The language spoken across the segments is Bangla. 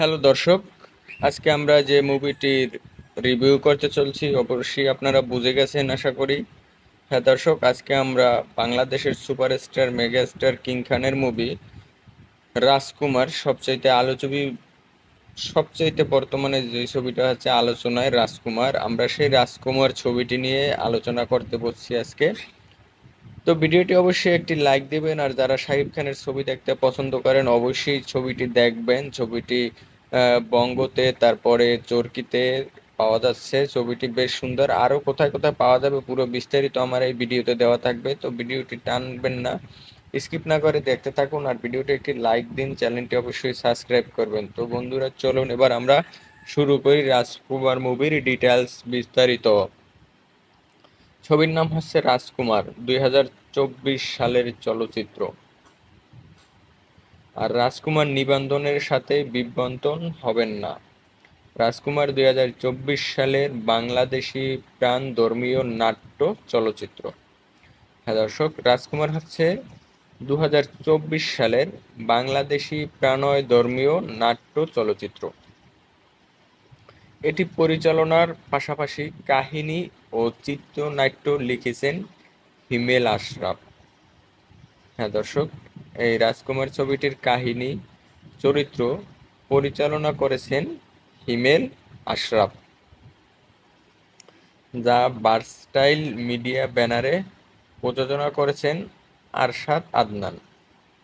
হ্যালো দর্শক, আজকে আমরা যে মুভিটির রিভিউ করতে চলছি অবশ্যই আপনারা বুঝে গেছেন আশা করি। হ্যাঁ দর্শক, আজকে আমরা বাংলাদেশের সুপারস্টার মেগাস্টার কিং খানের মুভি রাজকুমার সবচাইতে বর্তমানে যে ছবিটা হচ্ছে আলোচনায় রাজকুমার, আমরা সেই রাজকুমার ছবিটি নিয়ে আলোচনা করতে বসছি আজকে। তো ভিডিওটি অবশ্যই একটি লাইক দিবেন, আর যারা শাকিব খানের ছবি দেখতে পছন্দ করেন অবশ্যই ছবিটি দেখবেন। ছবিটি বঙ্গতে, তারপরে চরকিতে পাওয়া যাচ্ছে। ছবিটি বেশ সুন্দর। আরও কোথায় কোথায় পাওয়া যাবে পুরো বিস্তারিত আমার এই ভিডিওতে দেওয়া থাকবে, তো ভিডিওটি টানবেন না, স্কিপ না করে দেখতে থাকুন। আর ভিডিওটি একটি লাইক দিন, চ্যানেলটি অবশ্যই সাবস্ক্রাইব করবেন। তো বন্ধুরা চলুন এবার আমরা শুরু করি রাজকুমার মুভির ডিটেলস বিস্তারিত। ছবির নাম হচ্ছে রাজকুমার, 2024 সালের চলচ্চিত্র। আর রাজকুমার নিবন্ধনের সাথে বিবন্তন হবেন না। রাজকুমার 2024 সালের বাংলাদেশি প্রাণ ধর্মীয় নাট্য চলচ্চিত্র। হ্যাঁ দর্শক, রাজকুমার হচ্ছে 2024 সালের বাংলাদেশি প্রাণয় ধর্মীয় নাট্য চলচ্চিত্র। এটি পরিচালনার পাশাপাশি কাহিনী ও চিত্রনাট্য লিখেছেন হিমেল আশরাফ। হ্যাঁ দর্শক, এই রাজকুমার ছবিটির কাহিনী, চরিত্র পরিচালনা করেছেন হিমেল আশরাফ, যা ভার্সটাইল মিডিয়া ব্যানারে প্রযোজনা করেছেন আরশাদ আদনান।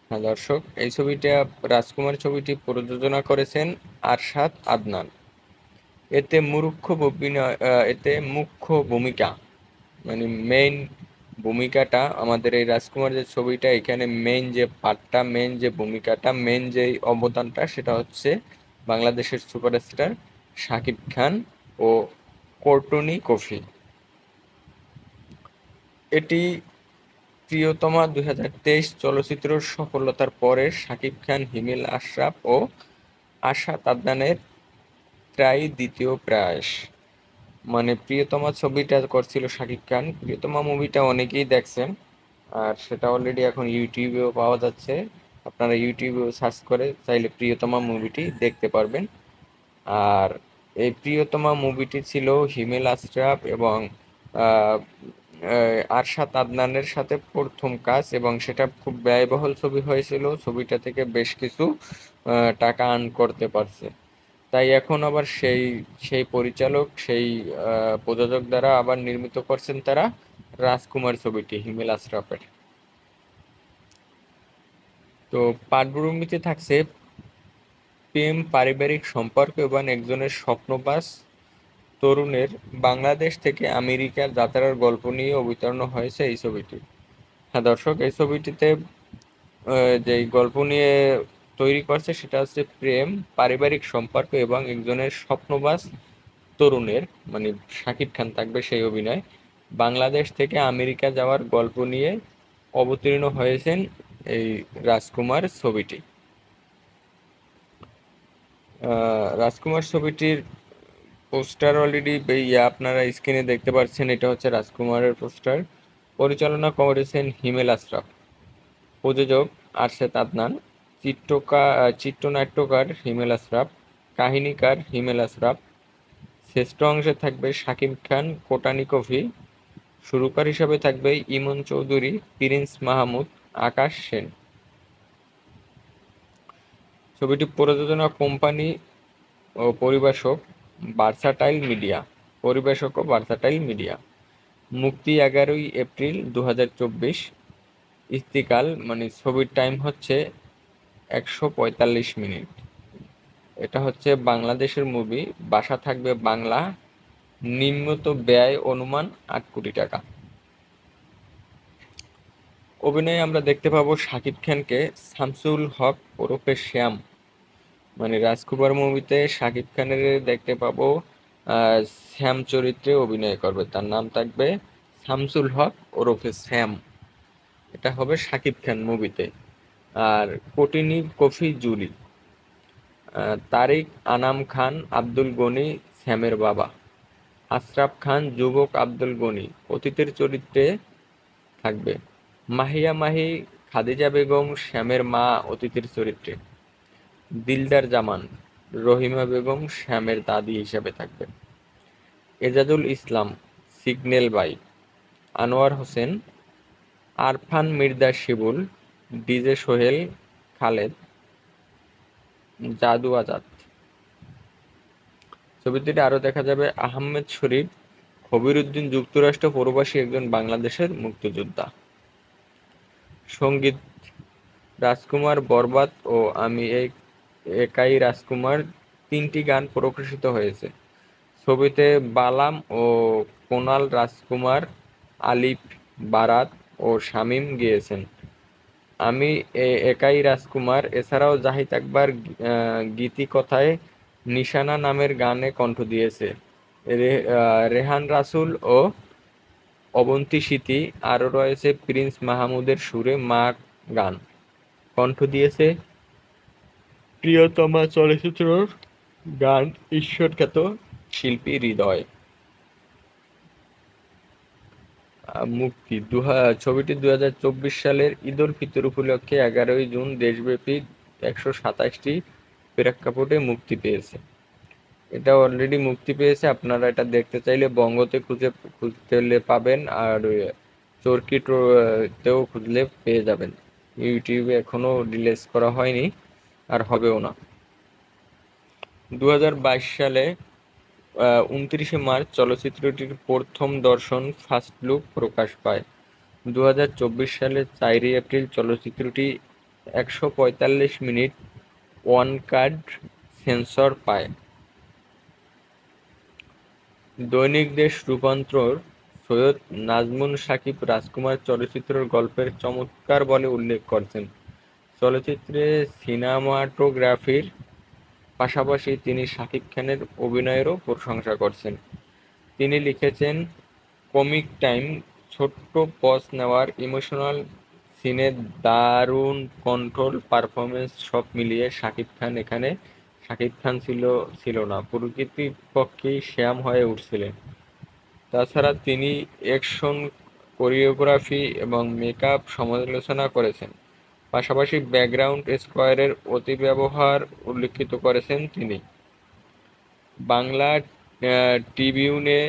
হ্যাঁ দর্শক, এই ছবিটা রাজকুমার ছবিটি প্রযোজনা করেছেন আরশাদ আদনান। এতে মুখ্য ভূমিকা, মানে মেইন ভূমিকাটা, আমাদের এই রাজকুমার যে ছবিটা, এখানে মেইন যে পার্টটা, মেইন যে ভূমিকাটা, মেইন যে অবদানটা, সেটা হচ্ছে বাংলাদেশের সুপারস্টার শাকিব খান ও কোর্টনি কফি। এটি প্রিয়তমা 2023 চলচ্চিত্র সফলতার পরে শাকিব খান, হিমেল আশরাফ ও আশাদ আদনানের প্রায় দ্বিতীয় প্রয়াস। মানে প্রিয়তমা ছবিটা করছিল শাকিব খান। প্রিয়তমা মুভিটা অনেকেই দেখছেন, আর সেটা অলরেডি এখন ইউটিউবেও পাওয়া যাচ্ছে। আপনারা ইউটিউবেও সার্চ করে চাইলে প্রিয়তমা মুভিটি দেখতে পারবেন। আর এই প্রিয়তমা মুভিটি ছিল হিমেল আশরাফ এবং আহ, আরশাদ আদনানের সাথে প্রথম কাজ, এবং সেটা খুব ব্যয়বহুল ছবি হয়েছিল। ছবিটা থেকে বেশ কিছু টাকা আর্ন করতে পারছে। তাই এখন আবার সেই সেই পরিচালক, সেই প্রযোজক দ্বারা আবার নির্মিত করছেন তারা রাজকুমার ছবিটি হিমেল আশরাফের। তো পাঠভূমিতে থাকছে প্রেম, পারিবারিক সম্পর্ক এবং একজনের স্বপ্নবাস তরুণের বাংলাদেশ থেকে আমেরিকার যাত্রার গল্প নিয়ে অবতীর্ণ হয়েছে এই ছবিটি। হ্যাঁ দর্শক, এই ছবিটিতে যে গল্প নিয়ে তৈরি করছে সেটা হচ্ছে প্রেম, পারিবারিক সম্পর্ক এবং একজনের স্বপ্নবাস তরুণের, মানে শাকিব খান থাকবে সেই অভিনয়, বাংলাদেশ থেকে আমেরিকা যাওয়ার গল্প নিয়ে অবতীর্ণ হয়েছেন এই রাজকুমার ছবিটি। রাজকুমার ছবিটির পোস্টার অলরেডি আপনারা স্ক্রিনে দেখতে পাচ্ছেন, এটা হচ্ছে রাজকুমারের পোস্টার। পরিচালনা করেছেন হিমেল আশরাফ, প্রযোজক আরশাদ আদনান, চিত্রনাট্যকার হিমেল আশরাফ, কাহিনীকার হিমেল আশরাফ। শ্রেষ্ঠ অংশে থাকবে শাকিব খান, কোটানি কফি। সুরকার হিসাবে থাকবে ইমন চৌধুরী, প্রিন্স মাহমুদ, আকাশ সেন। ছবিটি প্রযোজনা কোম্পানি ও পরিবেশক ও ভার্সাটাইল মিডিয়া। মুক্তি 11 এপ্রিল 2024। ইস্তিকাল, মানে ছবির টাইম হচ্ছে 145 মিনিট। এটা হচ্ছে বাংলাদেশের মুভি, ভাষা থাকবে বাংলা। নিম্নত ব্যয় অনুমান 8 কোটি টাকা। অভিনয়ে আমরা দেখতে পাবো শাকিব খানকে শামসুল হক ওরফে শ্যাম, মানে রাজকুমার মুভিতে শাকিব খানের দেখতে পাবো শ্যাম চরিত্রে অভিনয় করবে, তার নাম থাকবে শামসুল হক ওরফে শ্যাম। এটা হবে শাকিব খান মুভিতে। আর কোটিনি কফি জুলি, তারিক আনাম খান আব্দুল গনি শ্যামের বাবা। আশরাফ খান যুবক আব্দুল গনি অতীতের চরিত্রে থাকবে। মাহিয়া মাহি খাদিজা বেগম শ্যামের মা অতিথির চরিত্রে। দিলদার জামান রহিমা বেগম শ্যামের দাদি হিসেবে থাকবেন। এজাজুল ইসলাম সিগন্যাল বাই, আনোয়ার হোসেন, আরফান মির্জা শিবুল, ডিজে সোহেল খালেদ, জাদু আজাদ। ছবিটিতে আরও দেখা যাবে আহমেদ শরীফ, কবির উদ্দিন যুক্তরাষ্ট্র প্রবাসী একজন বাংলাদেশের মুক্তিযোদ্ধা। সঙ্গীত রাজকুমার বরবাদ ও আমি একাই রাজকুমার, 3টি গান প্রকাশিত হয়েছে। ছবিতে বালাম ও কোনাল রাজকুমার, আলিফ, বারাত ও শামীম গেয়েছেন। আমি একাই রাজকুমার এছাড়াও জাহিদ আকবর গীতিকথায় নিশানা নামের গানে কণ্ঠ দিয়েছে। রেহান রাসুল ও অবন্তী স্মৃতি, আরও রয়েছে প্রিন্স মাহমুদের সুরে মা গান। কণ্ঠ দিয়েছে প্রিয়তমা চলচ্চিত্রের গান ঈশ্বরখ্যাত শিল্পী হৃদয়। মুক্তি ছবিটি 2024 সালের ঈদ উল ফিতর উপলক্ষে 11 জুন দেশব্যাপী 127টি প্রেক্ষাপটে মুক্তি পেয়েছে। এটা অলরেডি মুক্তি পেয়েছে, আপনারা এটা দেখতে চাইলে বঙ্গতে খুঁজতে পাবেন, আর চরকিতেও খুঁজলে পেয়ে যাবেন। ইউটিউবে এখনো রিলিজ করা হয়নি আর হবেও না। 2022 সালে 29 মার্চ চলচ্চিত্রটির প্রথম দর্শন ফার্স্ট লুক প্রকাশ পায়। 2024 সালের 4 এপ্রিল চলচ্চিত্রটি 145 মিনিট ওয়ান কাট সেন্সর পায়। দৈনিক দেশ রূপান্তর সৈয়দ নাজমুন সাকিব রাজকুমার চলচ্চিত্রের গল্পের চমৎকার বলে উল্লেখ করেছেন। চলচ্চিত্রে সিনেমাটোগ্রাফির পাশাপাশি তিনি শাকিব খানের অভিনয়েরও প্রশংসা করেছেন। তিনি লিখেছেন, কমিক টাইম, ছোট্ট পজ নেওয়ার ইমোশনাল সিনে দারুণ কন্ট্রোল পারফরমেন্স, সব মিলিয়ে শাকিব খান এখানে শাকিব খান ছিল না, প্রকৃতপক্ষেই শ্যাম হয়ে উঠছিলেন। তাছাড়া তিনি অ্যাকশন, কোরিওগ্রাফি এবং মেকআপ সমালোচনা করেছেন। পাশাপাশি ব্যাকগ্রাউন্ড স্কোয়ারের অতিব্যবহার উল্লেখিত করেছেন তিনি। বাংলা ট্রিবিউনে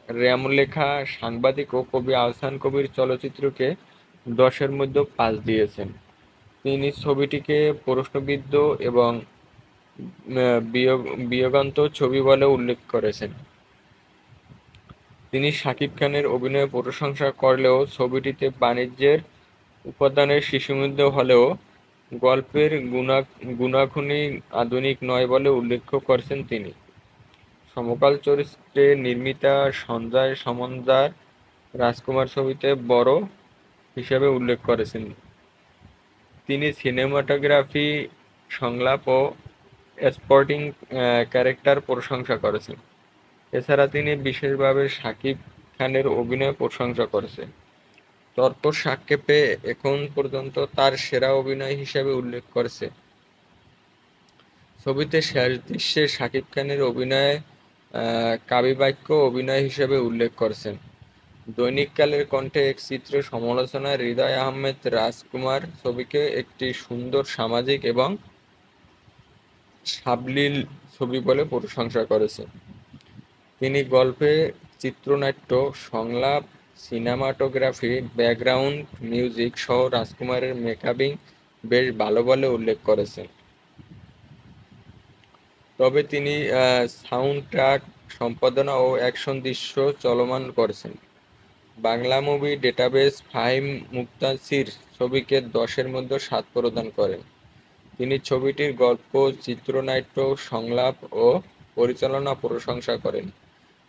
রেমলেখা সাংবাদিক ও কবি আহসান কবির চলচ্চিত্রকে 10-এর মধ্যে 5 দিয়েছেন। তিনি ছবিটিকে প্রশ্নবিদ্ধ এবং বিয়োগান্তক ছবি বলে উল্লেখ করেছেন। তিনি শাকিব খানের অভিনয়ে প্রশংসা করলেও ছবিটিতে বাণিজ্যের উপাদানের শিশুমৃদ্ধ হলেও গল্পের গুণাগুণী আধুনিক নয় বলে উল্লেখ করেছেন তিনি। সমকাল চরিত্রে নির্মিতা সঞ্জয় সমনজার রাজকুমার ছবিতে বড় হিসেবে উল্লেখ করেছেন। তিনি সিনেমাটোগ্রাফি, সংলাপ ও স্পোর্টিং ক্যারেক্টার প্রশংসা করেছেন। এছাড়া তিনি বিশেষভাবে শাকিব খানের অভিনয় প্রশংসা করেছেন। তর্ক সাপেক্ষে এখন পর্যন্ত তার সেরা অভিনয় হিসেবে উল্লেখ করেছে। ছবিতে শেষ দৃশ্যে শাকিব খানের অভিনয়ে কাব্যিক অভিনয় হিসেবে উল্লেখ করেছেন। দৈনিক কালের কণ্ঠে এক চিত্র সমালোচনায় হৃদয় আহমেদ রাজকুমার ছবিকে একটি সুন্দর সামাজিক এবং সাবলীল ছবি বলে প্রশংসা করেছেন। তিনি গল্পে চিত্রনাট্য, সংলাপ, সিনেমাটোগ্রাফি, ব্যাকগ্রাউন্ড মিউজিক সহ রাজকুমারের মেকআপিং বেশ ভালো বলে উল্লেখ করেছেন। তবে তিনি সাউন্ড ট্র্যাক সম্পাদনা ও অ্যাকশন দৃশ্য চলমান করেছেন। বাংলা মুভি ডেটাবেস ফাহিম মুক্তাসির ছবিকে 10-এর মধ্যে 7 প্রদান করেন। তিনি ছবিটির গল্প, চিত্রনাট্য, সংলাপ ও পরিচালনা প্রশংসা করেন,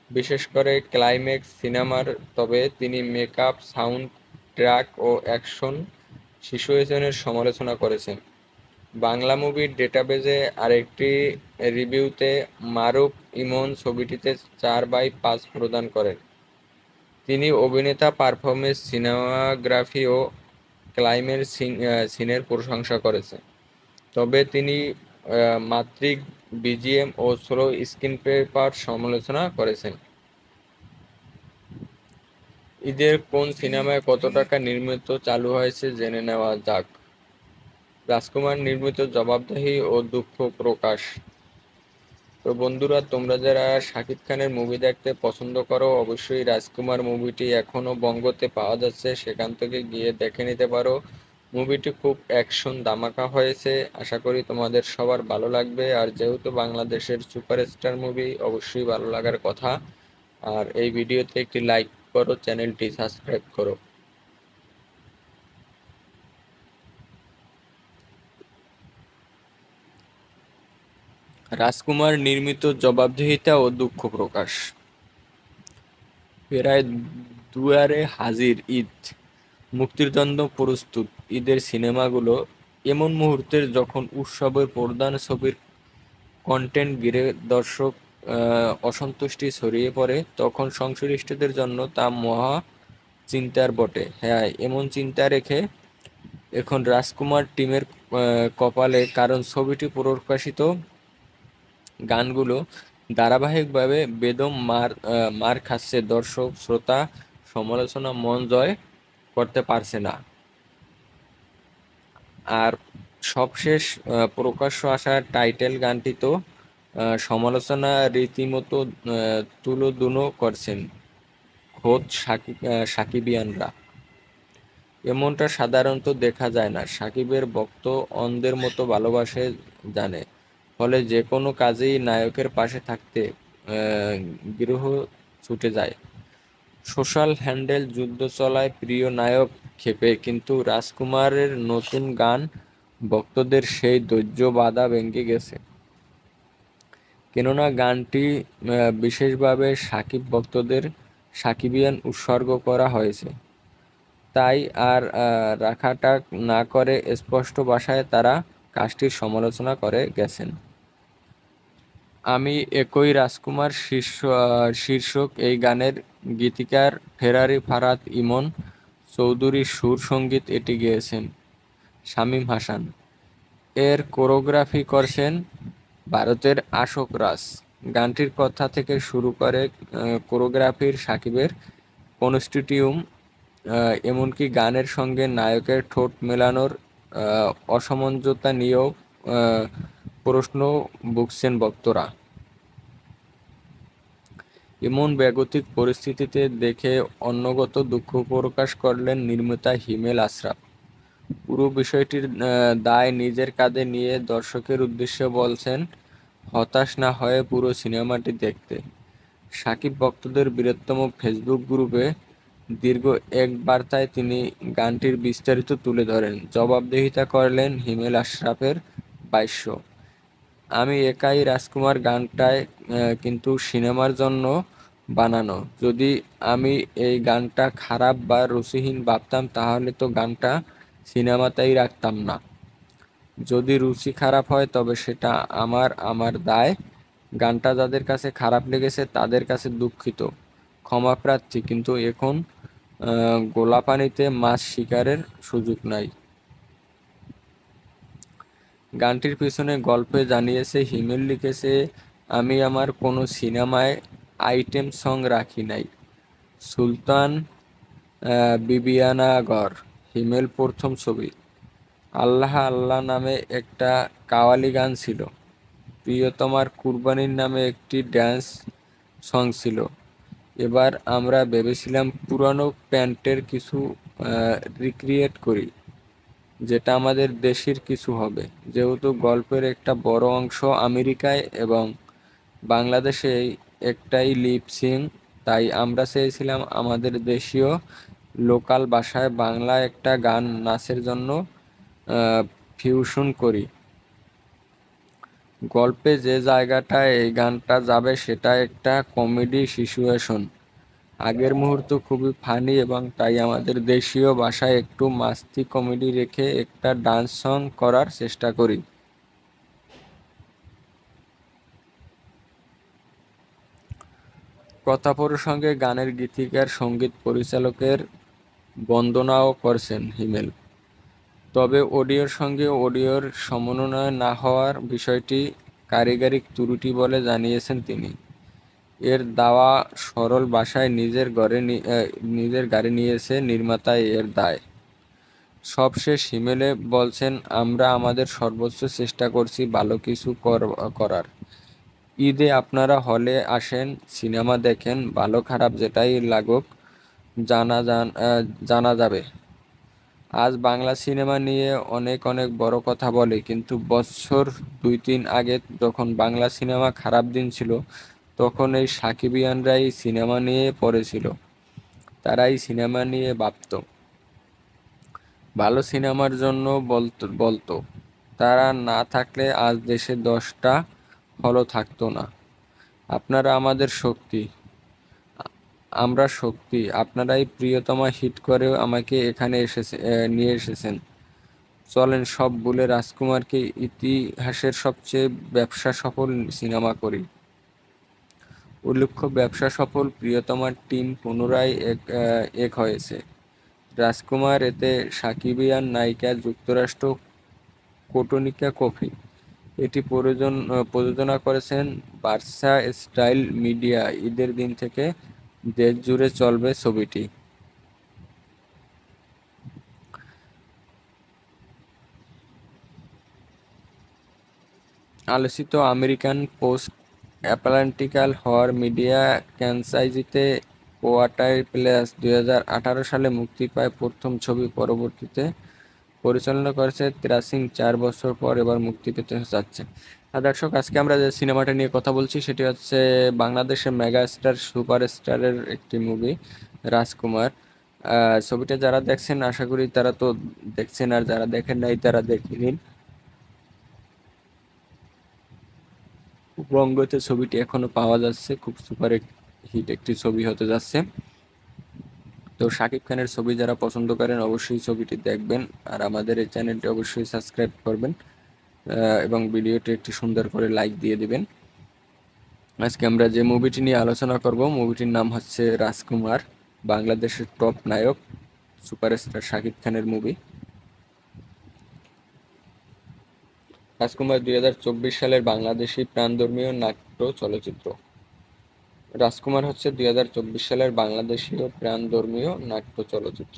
বিশেষ করে ক্লাইম্যাক্স সিনেমার। তবে তিনি মেকআপ, সাউন্ড ট্র্যাক ও অ্যাকশন সিচুয়েশনের সমালোচনা করেছেন। বাংলা মুভি ডেটাবেজে আরেকটি রিভিউতে মারুফ ইমন ছবিটিতে 4/5 প্রদান করেন। তিনি অভিনেতা, পারফরমেন্স, সিনেমাগ্রাফি ও ক্লাইম্যাক্স সিনের প্রশংসা করেছেন। তবে তিনি মাত্রিক, বিজিএম ও স্লো স্ক্রিনপ্লে সমালোচনা করেছেন। ঈদের কোন সিনেমায় কত টাকা নির্মিত চালু হয়েছে জেনে নেওয়া যাক। রাজকুমার নির্মিত জবাবদিহি ও দুঃখ প্রকাশ তো বন্ধুরা, তোমরা যারা শাকিব খানের মুভি দেখতে পছন্দ করো, অবশ্যই রাজকুমার মুভিটি এখনো বঙ্গতে পাওয়া যাচ্ছে, সেখান থেকে গিয়ে দেখে নিতে পারো। মুভিটি খুব অ্যাকশন ধামাকা হয়েছে, আশা করি তোমাদের সবার ভালো লাগবে। আর যেহেতু বাংলাদেশের সুপারস্টার মুভি, অবশ্যই ভালো লাগার কথা। আর এই ভিডিওতে একটি লাইক করো, চ্যানেলটি সাবস্ক্রাইব করো। রাজকুমার নির্মিত জবাবদিহিতা ও দুঃখ প্রকাশ। প্রায় দুয়ারে হাজির ঈদ, মুক্তির জন্য প্রস্তুত ঈদের সিনেমাগুলো এমন মুহূর্তের যখন উৎসবের প্রধান ছবির কন্টেন্ট ঘিরে দর্শক অসন্তুষ্টি ছড়িয়ে পড়ে, তখন সংশ্লিষ্টদের জন্য তা মহা চিন্তার বটে। হ্যাঁ, এমন চিন্তা রেখে এখন রাজকুমার টিমের কপালে, কারণ ছবিটি প্রকাশিত গানগুলো ধারাবাহিকভাবে বেদম মার খাচ্ছে, দর্শক শ্রোতা সমালোচনা মন জয় করতে পারছে না। আর সবশেষ প্রকাশ্য আসা টাইটেল গানটি তো সমালোচনা রীতিমতো তুলোধুনো করছেন খোদ সাকিবিয়ানরা। এমনটা সাধারণত দেখা যায় না। সাকিবের ভক্ত অন্ধের মতো ভালোবাসে জানে, ফলে যে কোনো কাজেই নায়কের পাশে থাকতে গৃহ ছুটে যায়। সোশ্যাল হ্যান্ডেল যুদ্ধ চলায় প্রিয় নায়ক ক্ষেপে, কিন্তু রাজকুমারের নতুন গান ভক্তদের সেই ধৈর্য বাধা ভেঙে গেছে। কেননা গানটি বিশেষভাবে সাকিব ভক্তদের সাকিবিয়ান উৎসর্গ করা হয়েছে। তাই আর রাখাটা না করে স্পষ্ট ভাষায় তারা কাজটির সমালোচনা করে গেছেন। আমি একই রাজকুমার শীর্ষক এই গানের গীতিকার ফেরারি ফারাত ইমন চৌধুরী, সুর সঙ্গীত এটি গেয়েছেন শামীম হাসান। এর কোরিওগ্রাফি করছেন ভারতের আশোক রাজ। গানটির কথা থেকে শুরু করে কোরিওগ্রাফির সাকিবের কনস্টিটিউম, এমনকি গানের সঙ্গে নায়কের ঠোঁট মেলানোর অসমঞ্জসতা নিয়েও প্রশ্ন বুঝছেন ভক্তরা। এমন বেগতিক পরিস্থিতিতে দেখে অনবগত দুঃখ প্রকাশ করলেন নির্মাতা হিমেল আশরাফ। পুরো বিষয়টির দায় নিজের কাঁধে নিয়ে দর্শকের উদ্দেশ্যে বলছেন, হতাশ না হয়ে পুরো সিনেমাটি দেখতে। সাকিব ভক্তদের বৃহত্তম ফেসবুক গ্রুপে দীর্ঘ এক বার্তায় তিনি গানটির বিস্তারিত তুলে ধরেন। জবাবদিহিতা করলেন হিমেল আশরাফের ভাষ্য, আমি একাই রাজকুমার গানটায় কিন্তু সিনেমার জন্য বানানো। যদি আমি এই গানটা খারাপ বা রুচিহীন ভাবতাম, তাহলে তো গানটা সিনেমাতেই রাখতাম না। যদি রুচি খারাপ হয় তবে সেটা আমার দায়। গানটা যাদের কাছে খারাপ লেগেছে তাদের কাছে দুঃখিত, ক্ষমাপ্রার্থী, কিন্তু এখন গোলাপানিতে মাছ শিকারের সুযোগ নাই। গানটির পিছনে গল্পে জানিয়েছে হিমেল লিখেছে, আমি আমার কোনো সিনেমায় আইটেম সং রাখি নাই। সুলতান বিবিয়ানাগর হিমেল প্রথম ছবি। আল্লাহ আল্লাহ নামে একটা কাওয়ালি গান ছিল। প্রিয়তমার কুরবানির নামে একটি ড্যান্স সং ছিল। এবার আমরা ভেবেছিলাম পুরানো প্যান্টের কিছু রিক্রিয়েট করি, যেটা আমাদের দেশের কিছু হবে। যেহেতু গল্পের একটা বড় অংশ আমেরিকায় এবং বাংলাদেশে একটাই লিপ সিং, তাই আমরা চেয়েছিলাম আমাদের দেশীয় লোকাল ভাষায় বাংলা একটা গান নাচের জন্য ফিউশন করি। গল্পে যে জায়গাটায় এই গানটা যাবে সেটা একটা কমেডি সিচুয়েশন। আগের মুহূর্ত খুবই ফানি, এবং তাই আমাদের দেশীয় ভাষায় একটু মাস্তি কমেডি রেখে একটা ডান্স সং করার চেষ্টা করি। কথা প্রসঙ্গে গানের গীতিকার সঙ্গীত পরিচালকের বন্দনাও করছেন হিমেল। তবে অডিওর সঙ্গে অডিওর সমন্বয় না হওয়ার বিষয়টি কারিগরি ত্রুটি বলে জানিয়েছেন তিনি। এর দাওয়া সরল ভাষায় নিজের গাড়ি নিয়েছে নির্মাতা, এর দায়। সবশেষ হিমেলে বলছেন, আমরা আমাদের সর্বোচ্চ চেষ্টা করছি ভালো কিছু করার। ঈদে আপনারা হলে আসেন, সিনেমা দেখেন, ভালো খারাপ যেটাই লাগুক জানা যাবে। আজ বাংলা সিনেমা নিয়ে অনেক অনেক বড় কথা বলে, কিন্তু বছর 2-3 আগে যখন বাংলা সিনেমা খারাপ দিন ছিল, তখন এই সাকিবিয়ানরাই সিনেমা নিয়ে পড়েছিল। তারাই সিনেমা নিয়ে ভাবতো, ভালো সিনেমার জন্য বলতো। তারা না থাকলে আজ দেশে 10টা হলও থাকতো না। আপনারা আমাদের শক্তি, আমরা শক্তি। আপনারাই প্রিয়তমা হিট করেও আমাকে এখানে নিয়ে এসেছেন। চলেন সব ভুলে রাজকুমারকে ইতিহাসের সবচেয়ে ব্যবসা সফল সিনেমা করি। উল্লেখ্য, ব্যবসা সফল প্রিয়তমার টিম পুনরায় এক হয়েছে। রাজকুমার এতে সাকিবিয়ান নায়িকা যুক্তরাষ্ট্র কোটনিকা কফি। এটি প্রযোজনা করেছেন বার্সা স্টাইল মিডিয়া। ঈদের দিন থেকে দেশ জুড়ে চলবে ছবিটি। আলোচিত আমেরিকান পোস্ট অ্যাটলান্টিকাল হরর মিডিয়া ফ্র্যাঞ্চাইজিতে কোয়ার্টার প্লেস 2018 সালে মুক্তি পায় প্রথম ছবি। পরবর্তীতে পরিচালনা করেছে তেরা সিং। 4 বছর পর এবার মুক্তি পেতে যাচ্ছে। আর দর্শক, আজকে আমরা যে সিনেমাটা নিয়ে কথা বলছি সেটি হচ্ছে বাংলাদেশের মেগাস্টার সুপারস্টারের একটি মুভি, রাজকুমার। ছবিটা যারা দেখছেন আশা করি তারা তো দেখছেন, আর যারা দেখেন নাই তারা দেখে নিন। বঙ্গতে ছবিটি এখনো পাওয়া যাচ্ছে, খুব সুপার হিট একটি ছবি হতে যাচ্ছে। তো শাকিব খানের ছবি যারা পছন্দ করেন অবশ্যই ছবিটি দেখবেন, আর আমাদের এই চ্যানেলটি অবশ্যই সাবস্ক্রাইব করবেন এবং ভিডিওটি একটি সুন্দর করে লাইক দিয়ে দিবেন। আজকে আমরা যে মুভিটি নিয়ে আলোচনা করব, মুভিটির নাম হচ্ছে রাজকুমার। বাংলাদেশের টপ নায়ক সুপারস্টার শাকিব খানের মুভি। রাজকুমার 2024 সালের বাংলাদেশি প্রাণধর্মীয় নাট্য চলচ্চিত্র। রাজকুমার হচ্ছে 2024 সালের বাংলাদেশীয় প্রাণধর্মীয় নাট্য চলচ্চিত্র।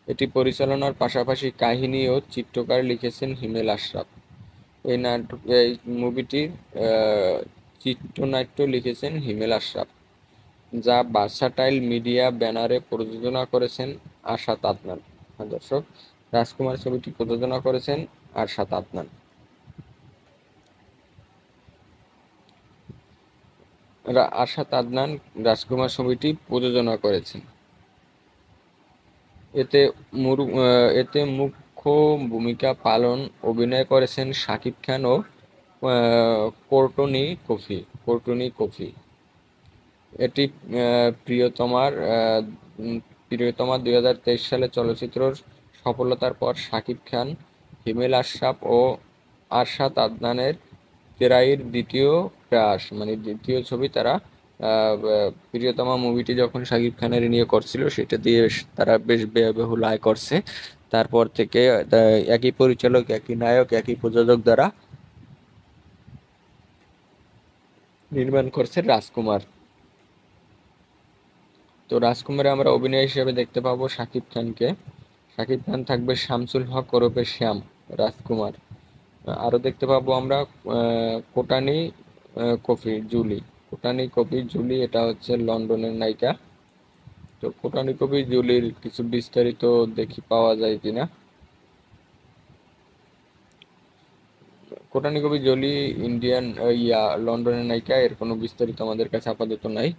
এটি পরিচালনার পাশাপাশি কাহিনী ও চিত্রকর লিখেছেন হিমেল আশরাফ। এই মুভিটির চিত্রনাট্য লিখেছেন হিমেল আশরাফ, যা ভার্সাটাইল মিডিয়া ব্যানারে প্রযোজনা করেছেন আশাত আদনান। দর্শক, রাজকুমার ছবিটি প্রযোজনা করেছেন আশাত আদনান। আশাত আদনান রাজকুমার ছবিটি প্রযোজনা করেছেন। এতে মুখ্য ভূমিকা অভিনয় করেছেন শাকিব খান ও কোর্টনি কফি। এটি প্রিয়তমা 2023 সালে চলচ্চিত্রের সফলতার পর শাকিব খান, হিমেল আশরাফ ও আরশাদ আদনানের তেরাইয়ের দ্বিতীয় প্রয়াস, মানে দ্বিতীয় ছবি। তারা প্রিয়তমা মুভিটি যখন শাকিব খানের নিয়ে করছিল সেটা দিয়ে তারা বেশ ব্যয়বহুল আয় করছে। তারপর থেকে একই পরিচালক, একই নায়ক, একই প্রযোজক দ্বারা নির্মাণ করছে রাজকুমার। তো রাজকুমারে আমরা অভিনয় হিসেবে দেখতে পাবো শাকিব খানকে। শাকিব খান থাকবে শামসুল হক ওরফে শ্যাম, রাজকুমার। আরও দেখতে পাবো আমরা কোটানি কফি জুলি, এটা হচ্ছে লন্ডনের নায়িকা। তো কোটানি কফি জুলির কিছু বিস্তারিত দেখি পাওয়া যায় কিনা। কোটানি কফি জুলি ইন্ডিয়ান লন্ডনের নায়িকা, এর কোনো বিস্তারিত আমাদের কাছে আপাতত নাই।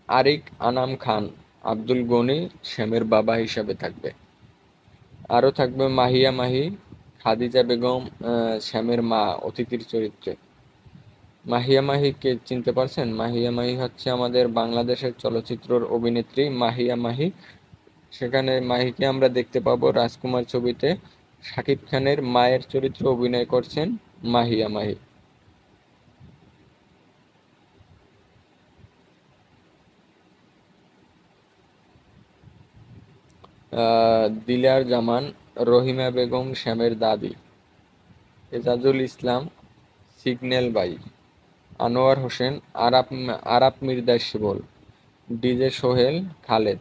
আরিক আনাম খান আব্দুল গনি শ্যামের বাবা হিসাবে থাকবে। আরও থাকবে মাহিয়া মাহি, খাদিজা বেগম শ্যামের মা অতিথির চরিত্রে। মাহিয়া মাহিকে চিনতে পারছেন? মাহিয়া মাহি হচ্ছে আমাদের বাংলাদেশের চলচ্চিত্রের অভিনেত্রী মাহিয়া মাহি। সেখানে মাহিকে আমরা দেখতে পাবো রাজকুমার ছবিতে। শাকিব খানের মায়ের চরিত্রে অভিনয় করছেন মাহিয়া মাহি। দিলার জামান রহিমা বেগম শ্যামের দাদি। এজাজুল ইসলাম সিগন্যাল বাই। আনোয়ার হোসেন আরাপ মির্জা শিবল। ডিজে সোহেল খালেদ।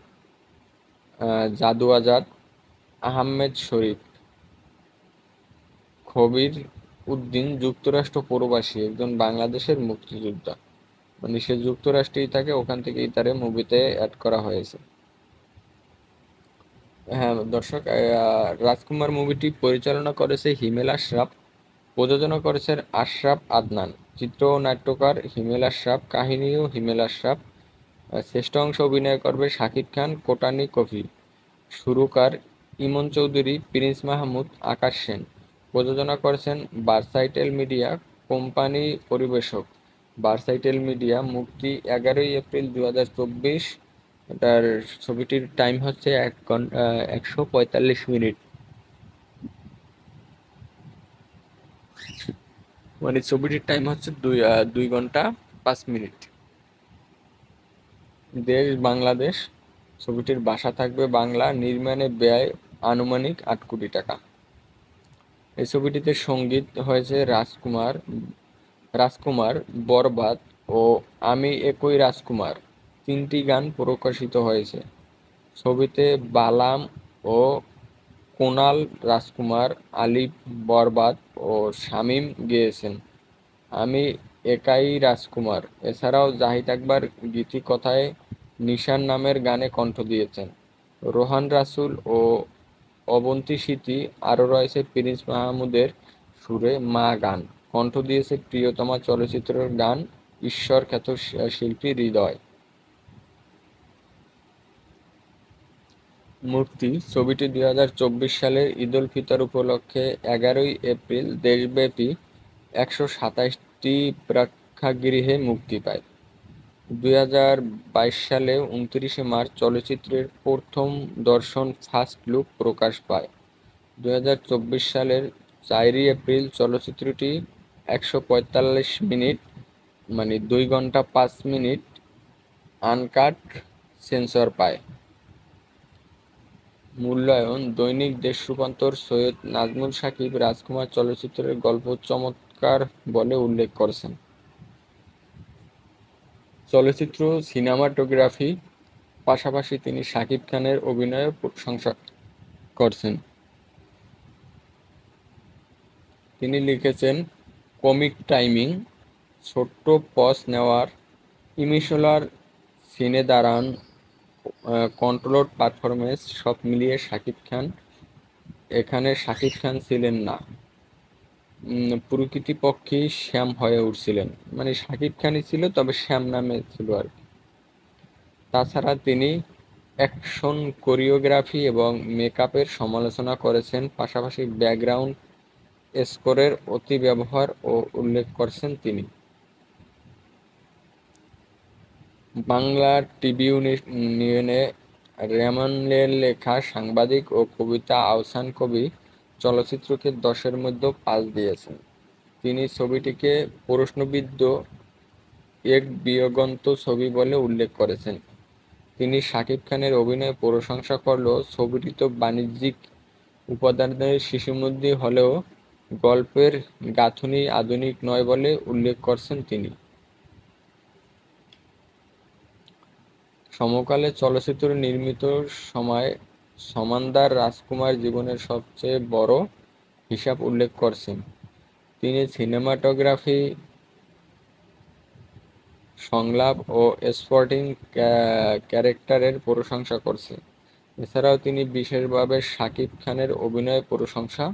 জাদু আজাদ আহমেদ শরীফ। খবির উদ্দিন যুক্তরাষ্ট্র প্রবাসী একজন বাংলাদেশের মুক্তিযোদ্ধা। মানে সে যুক্তরাষ্ট্রেই থাকে, ওখান থেকেই তার মুভিতে অ্যাড করা হয়েছে। হ্যাঁ দর্শক, রাজকুমার মুভিটি পরিচালনা করেছে হিমেল আশরাফ, প্রযোজনা করেছেন আশরাফ আদনান, চিত্র ও নাট্যকার হিমেল আশরাফ, কাহিনীও হিমেল আশরাফ। শ্রেষ্ঠ অংশ অভিনয় করবে শাকিব খান, কোটানি কফি, সুরকার ইমন চৌধুরী, প্রিন্স মাহমুদ, আকাশ সেন। প্রযোজনা করেছেন ভার্সাইটেল মিডিয়া কোম্পানি, পরিবেশক ভার্সাইটেল মিডিয়া। মুক্তি 11 এপ্রিল 2024। এটার ছবিটির টাইম হচ্ছে 145 মিনিট। মানে ছবিটির টাইম হচ্ছে 2 ঘন্টা 5 মিনিট। দেশ বাংলাদেশ। ছবিটির ভাষা থাকবে বাংলা। নির্মাণে ব্যয় আনুমানিক 8 কোটি টাকা। এই ছবিটিতে সঙ্গীত হয়েছে রাজকুমার, বরবাদ ও আমি একই রাজকুমার, 3টি গান প্রকাশিত হয়েছে। ছবিতে বালাম ও কুনাল রাজকুমার, আলিফ বরবাদ ও শামীম গেয়েছেন আমি একাই রাজকুমার। এছাড়াও জাহিদ আকবর গীতিকথায় নিশান নামের গানে কণ্ঠ দিয়েছেন। রোহান রাসুল ও অবন্তী স্মৃতি। আরও রয়েছে প্রিন্স মাহমুদের সুরে মা গান। কণ্ঠ দিয়েছে প্রিয়তমা চলচ্চিত্রের গান ঈশ্বর খ্যাত শিল্পী হৃদয়। মুক্তি ছবিটি 2024 সালের ঈদ উল ফিতর উপলক্ষে 11 এপ্রিল দেশব্যাপী 127টি প্রেক্ষাগৃহে মুক্তি পায়। 2022 সালে 29 মার্চ চলচ্চিত্রের প্রথম দর্শন ফার্স্ট লুক প্রকাশ পায়। 2024 সালের 4 এপ্রিল চলচ্চিত্রটি 145 মিনিট, মানে 2 ঘন্টা 5 মিনিট আনকাট সেন্সর পায়। মূল্যায়ন দৈনিক দেশ রূপান্তর সৈয়দ নাজমুল সাকিব রাজকুমার চলচ্চিত্রের গল্প চমৎকার বলে উল্লেখ করেছেন। চলচ্চিত্র সিনেমাটোগ্রাফি পাশাপাশি তিনি শাকিব খানের অভিনয়ের প্রশংসা করছেন। তিনি লিখেছেন কমিক টাইমিং, ছোট্ট পজ নেওয়ার, ইমোশনাল সিনে দাঁড়ান, কন্ট্রোলড পারফরমেন্স, সব মিলিয়ে এখানে শাকিব খান ছিলেন না, প্রকৃতপক্ষে শ্যাম হয়ে উঠছিলেন। মানে শাকিব খানই ছিল, তবে শ্যাম নামে ছিল আর কি। তাছাড়া তিনি অ্যাকশন কোরিওগ্রাফি এবং মেকআপের সমালোচনা করেছেন, পাশাপাশি ব্যাকগ্রাউন্ড স্কোরের অতি ব্যবহার ও উল্লেখ করেছেন তিনি। বাংলা ট্রিবিউনে রেমনের লেখা সাংবাদিক ও কবিতা আহসান কবি চলচ্চিত্রকে 10-এর মধ্যে 5 দিয়েছেন। তিনি ছবিটিকে প্রশ্নবিদ্ধ এক বিয়োগন্ত ছবি বলে উল্লেখ করেছেন। তিনি শাকিব খানের অভিনয় প্রশংসা করলেও ছবিটি তো বাণিজ্যিক উপাদানের শিশুমন্দি হলেও গল্পের গাঁথুনি আধুনিক নয় বলে উল্লেখ করেছেন তিনি। সমকালে চলচ্চিত্র নির্মিত সময় সমান্তার রাজকুমার জীবনের সবচেয়ে বড় হিসাব উল্লেখ করেছেন। তিনি সিনেমাটোগ্রাফি, সংলাপ ও স্পোর্টিং ক্যারেক্টারের প্রশংসা করেছেন। এছাড়াও তিনি বিশেষভাবে শাকিব খানের অভিনয় প্রশংসা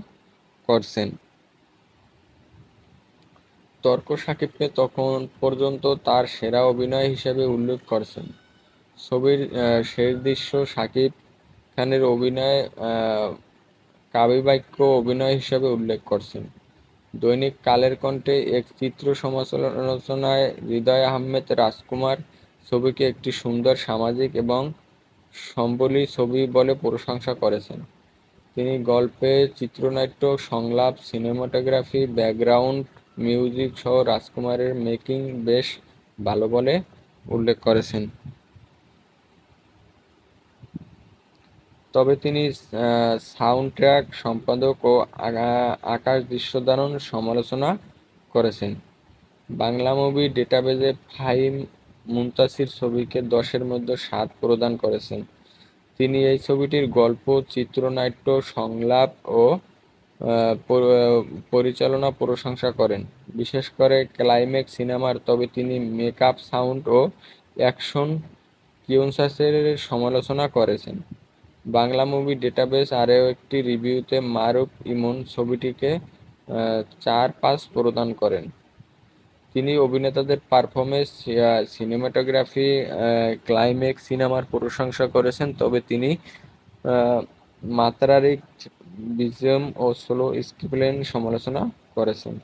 করেছেন। তর্ক শাকিবকে তখন পর্যন্ত তার সেরা অভিনয় হিসেবে উল্লেখ করেছেন। ছবির শেষ দৃশ্য শাকিব খানের অভিনয় কাব্যিক অভিনয় হিসেবে উল্লেখ করেছেন। দৈনিক কালের কণ্ঠে এক চিত্র সমালোচনায় হৃদয় আহমেদ রাজকুমার ছবিকে একটি সুন্দর সামাজিক এবং সম্বলী ছবি বলে প্রশংসা করেছেন। তিনি গল্পে চিত্রনাট্য, সংলাপ, সিনেমাটোগ্রাফি, ব্যাকগ্রাউন্ড মিউজিক সহ রাজকুমারের মেকিং বেশ ভালো বলে উল্লেখ করেছেন। তবে তিনি সাউন্ডট্র্যাক সম্পাদক ও আকাশ দৃশ্যধারণ সমালোচনা করেছেন। বাংলা মুভি ডেটাবেজে ফাহিম মুনতাসির ছবিকে 10-এর মধ্যে 7 প্রদান করেছেন। তিনি এই ছবিটির গল্প, চিত্রনাট্য, সংলাপ ও পরিচালনা প্রশংসা করেন, বিশেষ করে ক্লাইম্যাক্স সিনেমার। তবে তিনি মেকআপ, সাউন্ড ও অ্যাকশন সিকোয়েন্সের সমালোচনা করেছেন। বাংলা মুভি ডেটাবেস আরও একটি রিভিউতে মারুফ ইমন ছবিটিকে 4.5 প্রদান করেন। তিনি অভিনেতাদের পারফরমেন্স, সিনেমাটোগ্রাফি, ক্লাইম্যাক্স সিনেমার প্রশংসা করেছেন, তবে তিনি মাত্রাতিরিক্ত বিজিএম ও স্লো স্ক্রিপ্টের সমালোচনা করেছেন।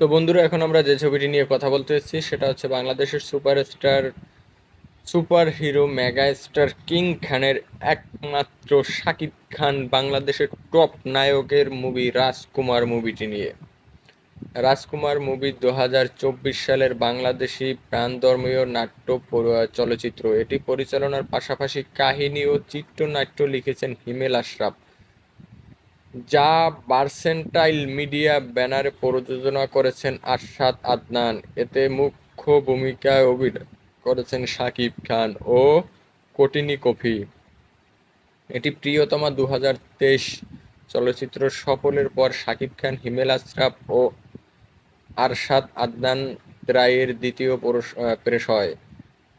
তো বন্ধুরা, এখন আমরা যে ছবিটি নিয়ে কথা বলতে এসেছি সেটা হচ্ছে বাংলাদেশের super hero mega star king খানের একমাত্র শাকিব খান বাংলাদেশের টপ নায়কের মুভি রাজকুমার মুভিটি নিয়ে। রাজকুমার মুভি 2024 সালের বাংলাদেশি প্রাণধর্মীয় নাট্য চলচ্চিত্র। এটি পরিচালনার পাশাপাশি কাহিনী ও চিত্রনাট্য লিখেছেন হিমেল আশরাফ, যা ভার্সেন্টাইল মিডিয়া ব্যানারে প্রযোজনা করেছেন আরশাদ আদনান। এতে মুখ্য ভূমিকায় অভিনয় করেছেন শাকিব খান ও কটিনি কফি। এটি প্রিয়তমা 2023 চলচ্চিত্র সফলের পর শাকিব খান, হিমেল আশরাফ ও আরশাদ আদনান ত্রয়ীর দ্বিতীয় পেশ হয়।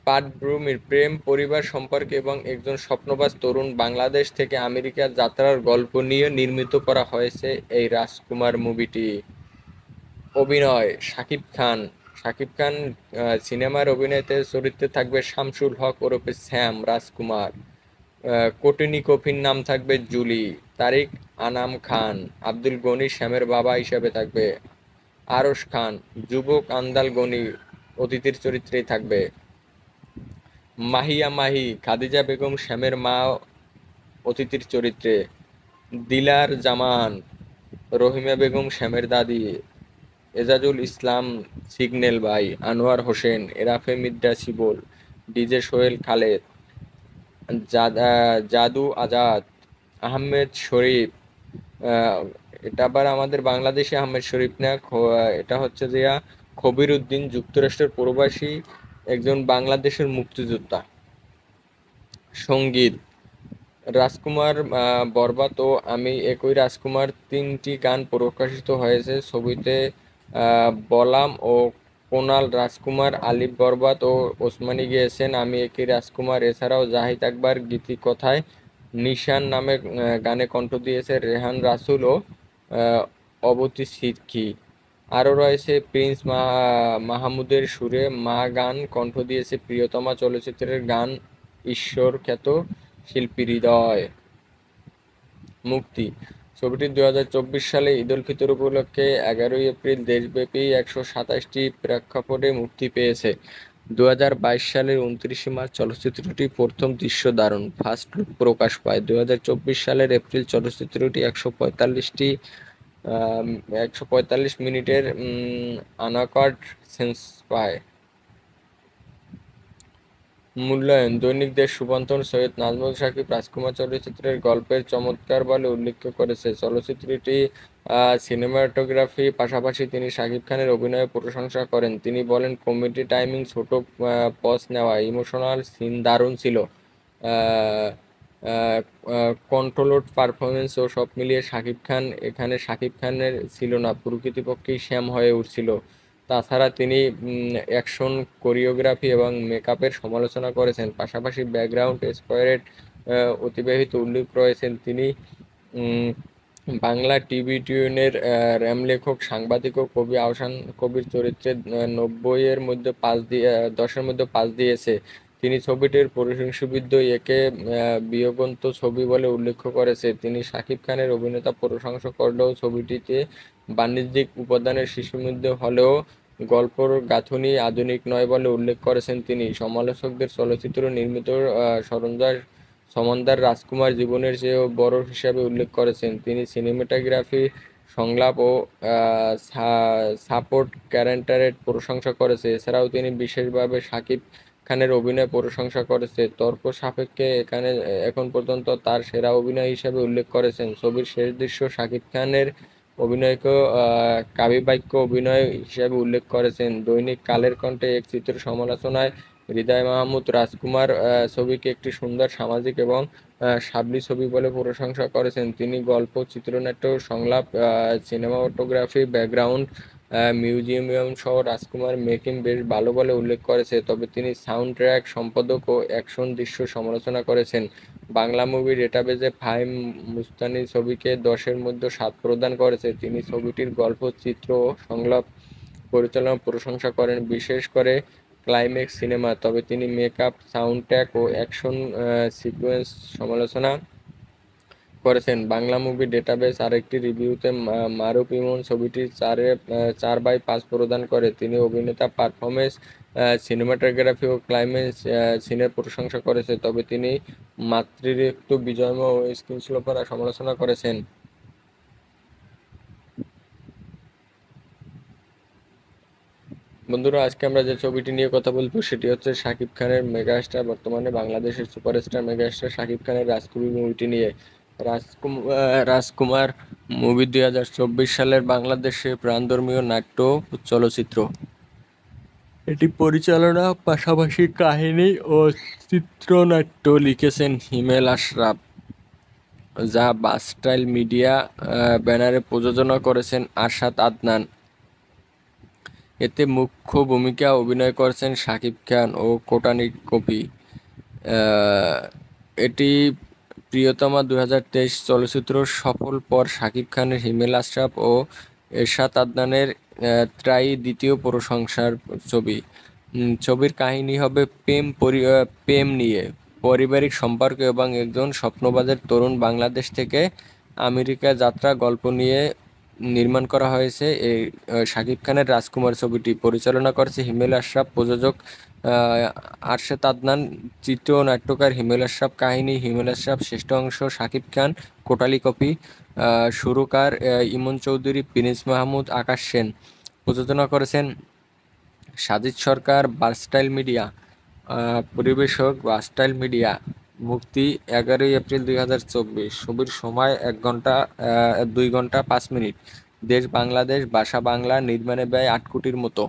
পাটভূমির প্রেম, পরিবার সম্পর্ক এবং একজন স্বপ্নবাজ তরুণ বাংলাদেশ থেকে আমেরিকা যাত্রার গল্প নিয়ে নির্মিত করা হয়েছে এই রাজকুমার মুভিটি। অভিনয়: শাকিব খান সিনেমার অভিনেতা চরিত্রে থাকবে শামসুল হক ওরফে শ্যাম রাজকুমার। কটিনি কফির নাম থাকবে জুলি। তারিক আনাম খান, আব্দুল গনি শ্যামের বাবা হিসেবে থাকবে। আরশ খান, যুবক আন্দাল গনি অতিথির চরিত্রেই থাকবে। মাহিয়া মাহি, খাদিজা বেগম শ্যামের মা অতিথির চরিত্রে। দিলার জামান, রহিমা বেগম শ্যামের দাদি। এজাজুল ইসলাম সিগনেল ভাই, আনোয়ার হোসেন, এরাফে মির্জা শিবল, ডিজে সোহেল খালেদ, জাদু আজাদ, আহমেদ শরীফ। এটা আবার আমাদের বাংলাদেশে আহমেদ শরীফ না, এটা হচ্ছে যে খবির উদ্দিন, যুক্তরাষ্ট্রের প্রবাসী একজন বাংলাদেশের মুক্তিযোদ্ধা। সঙ্গীত: রাজকুমার, বরবাদ ও আমি একই রাজকুমার, 3টি গান প্রকাশিত হয়েছে ছবিতে। বলাম ও কোনাল রাজকুমার, আলিফ বরবাদ ও ওসমানী গেয়েছেন আমি একই রাজকুমার। এছাড়াও জাহিদ আকবর গীতিকথায় নিশান নামে গানে কণ্ঠ দিয়েছে রেহান রাসুল ও অবতী সিদ্দিকী। আরও রয়েছে প্রিন্স মাহমুদের সুরে মা গান কণ্ঠ দিয়েছে প্রিয়তমা চলচ্চিত্রের গান ঈশ্বর খ্যাত শিল্পী হৃদয়। মুক্তি: ছবিটি 2024 সালে ঈদ উল ফিতর উপলক্ষে 11 এপ্রিল দেশব্যাপী 127টি প্রেক্ষাপটে মুক্তি পেয়েছে। 2022 সালের 29 মার্চ চলচ্চিত্রটি প্রথম দৃশ্য ধারণ ফার্স্ট লুক প্রকাশ পায়। 2024 সালের এপ্রিল চলচ্চিত্রটি 145 মিনিটের আনকাট সেন্স পায়। মূল্যায়ন: দৈনিক দেশ শুভন্তন সৈয়দ নাজমুল সাকিব রাজকুমার চলচ্চিত্রের গল্পের চমৎকার বলে উল্লেখ করেছে। চলচ্চিত্রটি সিনেমাটোগ্রাফি পাশাপাশি তিনি শাকিব খানের অভিনয়ের প্রশংসা করেন। তিনি বলেন, কমেডি টাইমিং, ছোট পজ নেওয়া, ইমোশনাল সিন দারুণ ছিল। কন্ট্রোলড পারফরমেন্স ও সব মিলিয়ে এখানে শাকিব খানের ছিল না, প্রকৃতপক্ষেই শ্যাম হয়ে উঠছিল। তাছাড়া তিনি অ্যাকশন, কোরিওগ্রাফি এবং মেকআপের সমালোচনা করেছেন। পাশাপাশি ব্যাকগ্রাউন্ড স্কোরের অতিবাহিত উল্লেখ রয়েছেন তিনি। বাংলা টিভি টিউনের র্যাম লেখক, সাংবাদিক ও কবি আহসান কবির চরিত্রে 90-এর মধ্যে 10-এর মধ্যে 5 দিয়েছে। তিনি ছবিটির প্রশংসাবিদ একে বিয়োগান্ত ছবি বলে উল্লেখ করেছে। তিনি শাকিব খানের অভিনেতা প্রশংসা করলেও ছবিটিতে বাণিজ্যিক উপাদানের শিশুমধ্য হলেও গল্পর গাঁথুনি আধুনিক নয় বলে উল্লেখ করেছেন তিনি। সমালোচকদের চলচ্চিত্র নির্মিত সমন্দার রাজকুমার জীবনের চেয়েও বড় হিসাবে উল্লেখ করেছেন তিনি। সিনেমাটোগ্রাফি, সংলাপ ও সাপোর্ট ক্যারেক্টারের প্রশংসা করেছে। এছাড়াও তিনি বিশেষভাবে শাকিব খানের অভিনয় প্রশংসা করেছে। তর্ক সাপেক্ষে এখন পর্যন্ত তার সেরা অভিনয় হিসাবে উল্লেখ করেছেন। ছবির শেষ দৃশ্য শাকিব খানের অভিনয়কে কাব্যিক অভিনয় হিসাবে উল্লেখ করেছেন। দৈনিক কালের কণ্ঠে এক চিত্র সমালোচনায় হৃদয় মাহমুদ রাজকুমার ছবিকে একটি সুন্দর সামাজিক এবং সাবলী ছবি বলে প্রশংসা করেছেন। তিনি গল্প, চিত্রনাট্য, সংলাপ, সিনেমাটোগ্রাফি, ব্যাকগ্রাউন্ড মিউজিয়াম সহ রাজকুমার মেকিং বেশ ভালো বলে উল্লেখ করেছে। তবে তিনি সাউন্ড ট্র্যাক, সম্পাদক ও অ্যাকশন দৃশ্য সমালোচনা করেছেন। বাংলা মুভি ডেটাবেজে ফাহিম মুস্তানি ছবিকে 10-এর মধ্যে 7 প্রদান করেছে। তিনি ছবিটির গল্প, চিত্র ও সংলাপ পরিচালনা প্রশংসা করেন, বিশেষ করে ক্লাইম্যাক্স সিনেমা। তবে তিনি মেকআপ, সাউন্ড ট্র্যাক ও অ্যাকশন সিকোয়েন্স সমালোচনা করেছেন। বাংলা মুভি ডেটাবেস আরেকটি রিভিউতে মারুফ ইমন ছবিটি 4/5 প্রদান করে। তিনি অভিনেতা, পারফরমেন্স, সিনেমাটোগ্রাফি ও ক্লাইম্যাক্স সিনের প্রশংসা করেছে। তবে তিনি মাতৃত্ব, বিজয়ময় ও স্ক্রিনপ্লে সমালোচনা করেছেন। বন্ধুরা, আজকে আমরা যে ছবিটি নিয়ে কথা বলবো সেটি হচ্ছে শাকিব খানের মেগাস্টার, বর্তমানে বাংলাদেশের সুপারস্টার মেগাস্টার শাকিব খানের রাজকুমার মুভিটি নিয়ে। রাজকুমার মুভি 2024 সালের বাংলাদেশে প্রাণধর্মীয় নাট্য চলচ্চিত্র। এটি পরিচালনা, পাশাপাশি কাহিনী ও চিত্রনাট্য লিখেছেন হিমেল আশরাফ, যা বাস্টাইল মিডিয়া ব্যানারে প্রযোজনা করেছেন আশাদ আদনান। এতে মুখ্য ভূমিকা অভিনয় করেছেন শাকিব খান ও কোটানি কপি। এটি প্রিয়তমা 2023 চলচ্চিত্র সফল পর শাকিব খানের, হিমেল আশরাফ ও এরশাদ আদনানের ত্রায়ী দ্বিতীয় প্রশংসার ছবি। ছবির কাহিনী হবে প্রেম নিয়ে, পারিবারিক সম্পর্ক এবং একজন স্বপ্নবাজের তরুণ বাংলাদেশ থেকে আমেরিকা যাত্রা গল্প নিয়ে নির্মাণ করা হয়েছে। এই শাকিব খানের রাজকুমার ছবিটি পরিচালনা করেছে হিমেল আশরাফ, প্রযোজক আরশাদ আদনান, চিত্র ও নাট্যকার হিমেল আশরাফ, কাহিনী হিমেল আশরাফ, শ্রেষ্ঠ অংশ শাকিব খান, কোটালি কপি, সুরকার ইমন চৌধুরী, প্রিন্স মাহমুদ, আকাশ সেন। প্রযোজনা করেছেন সাজিদ সরকার, বাস্টাইল মিডিয়া। পরিবেশক বাস্টাইল মিডিয়া। মুক্তি 11 এপ্রিল 2024। ছবির সময় 2 ঘন্টা 5 মিনিট। দেশ বাংলাদেশ, ভাষা বাংলা। নির্মাণে ব্যয় 8 কোটির মতো।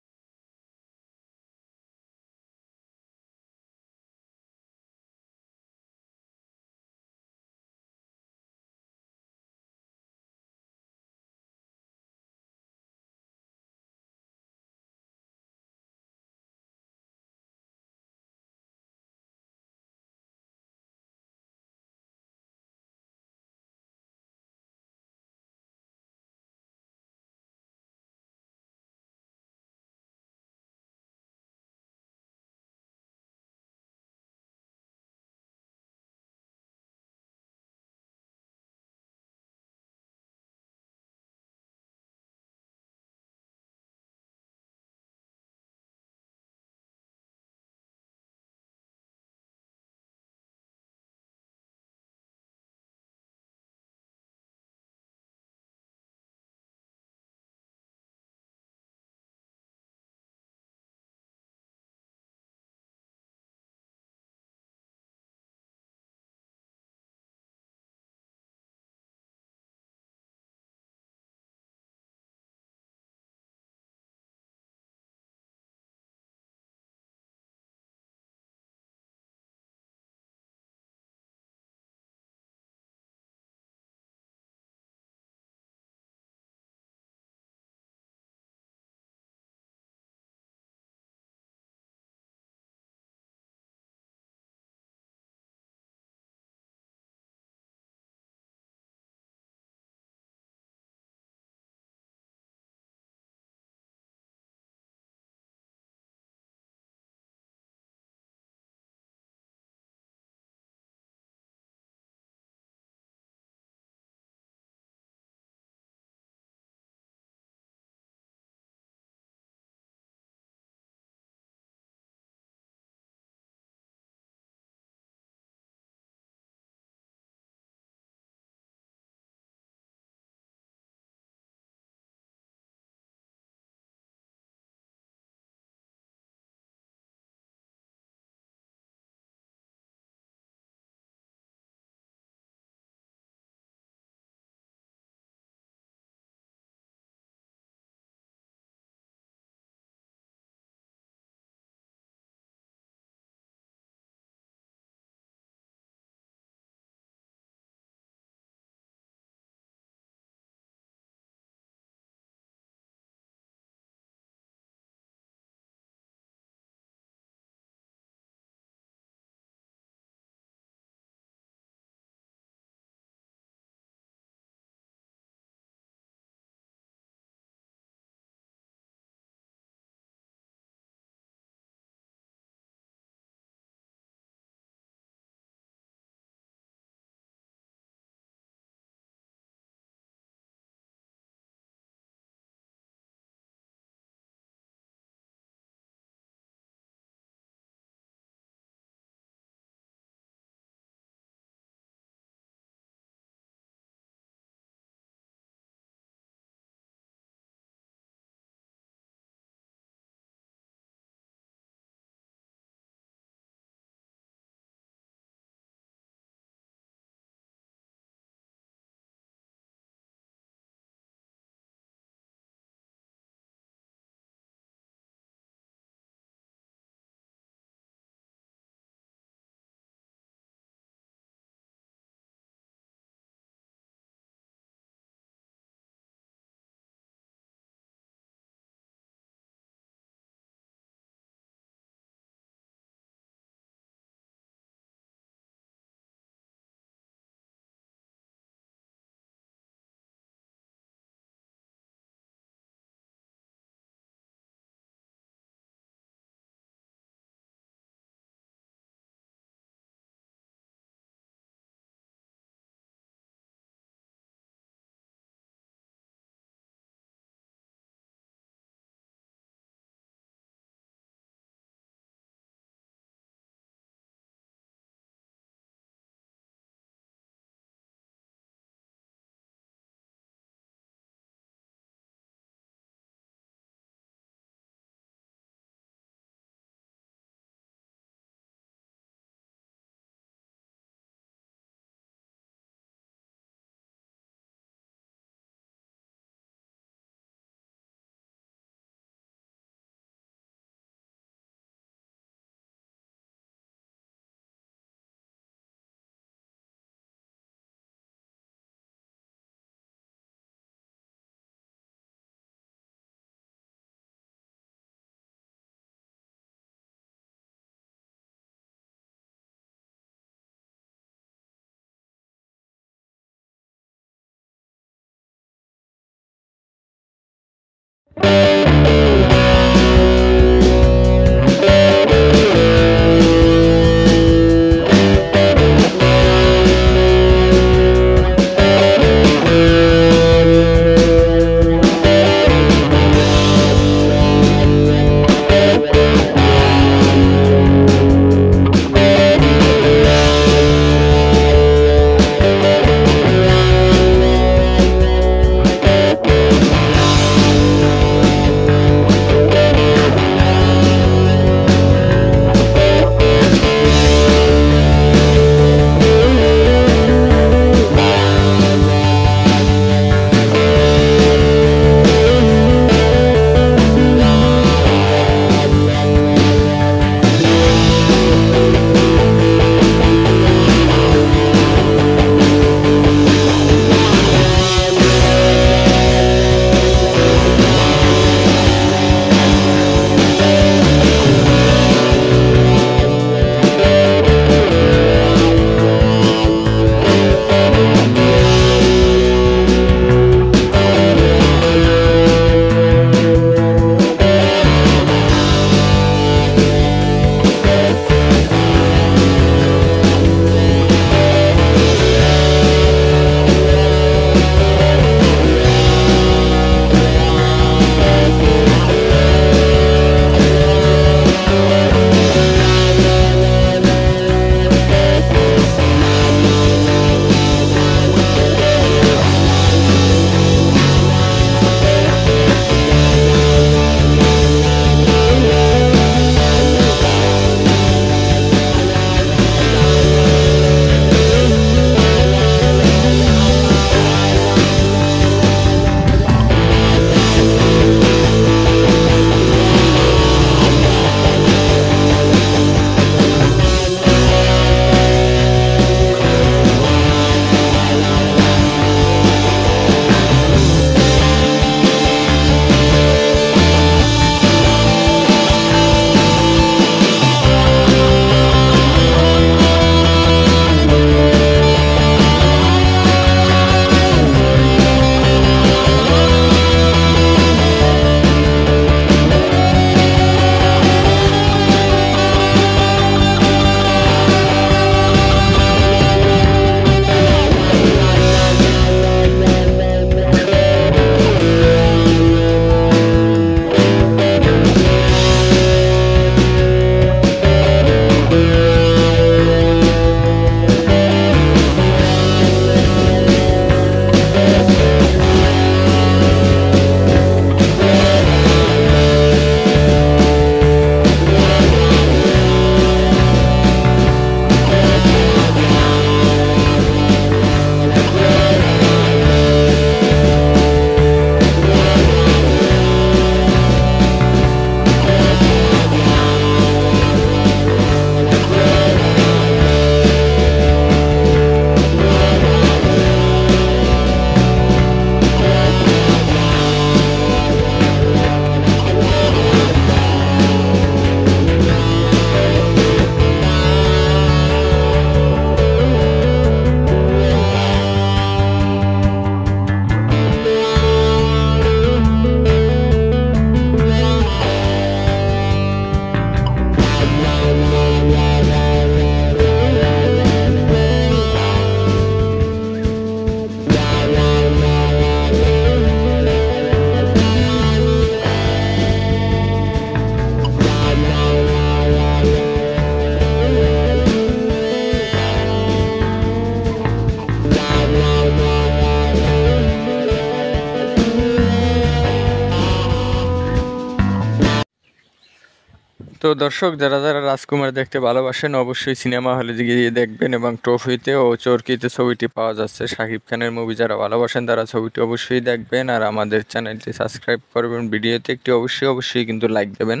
তো দর্শক যারা যারা রাজকুমার দেখতে ভালোবাসেন অবশ্যই সিনেমা হলে গিয়ে দেখবেন, এবং ট্রফিতে ও চরকিতে ছবিটি পাওয়া যাচ্ছে। শাকিব খানের মুভি যারা ভালোবাসেন তারা ছবিটি অবশ্যই দেখবেন, আর আমাদের চ্যানেলটি সাবস্ক্রাইব করবেন। ভিডিওতে একটি অবশ্যই কিন্তু লাইক দেবেন।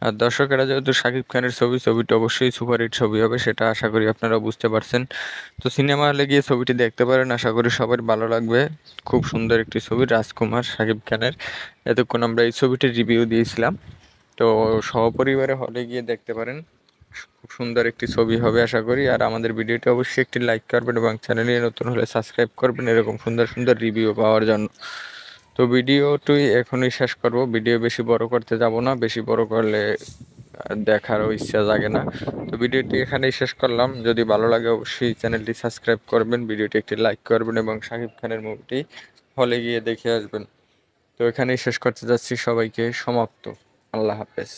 আর দর্শকেরা যেহেতু শাকিব খানের ছবিটি অবশ্যই সুপারহিট ছবি হবে, সেটা আশা করি আপনারা বুঝতে পারছেন। তো সিনেমা হলে গিয়ে ছবিটি দেখতে পারেন, আশা করি সবার ভালো লাগবে। খুব সুন্দর একটি ছবি রাজকুমার শাকিব খানের। এতক্ষণ আমরা এই ছবিটির রিভিউ দিয়েছিলাম, তো সপরিবারে হলে গিয়ে দেখতে পারেন। খুব সুন্দর একটি ছবি হবে আশা করি। আর আমাদের ভিডিওটি অবশ্যই একটি লাইক করবেন এবং চ্যানেলে নতুন হলে সাবস্ক্রাইব করবেন এরকম সুন্দর সুন্দর রিভিউ পাওয়ার জন্য। তো ভিডিওটি এখনই শেষ করব, ভিডিও বেশি বড় করতে যাব না, বেশি বড় করলে দেখারও ইচ্ছা জাগে না। তো ভিডিওটি এখানেই শেষ করলাম। যদি ভালো লাগে অবশ্যই চ্যানেলটি সাবস্ক্রাইব করবেন, ভিডিওটি একটি লাইক করবেন এবং শাকিব খানের মুভিটি হলে গিয়ে দেখে আসবেন। তো এখানেই শেষ করতে যাচ্ছি, সবাইকে সমাপ্ত। আল্লাহ হাফেজ।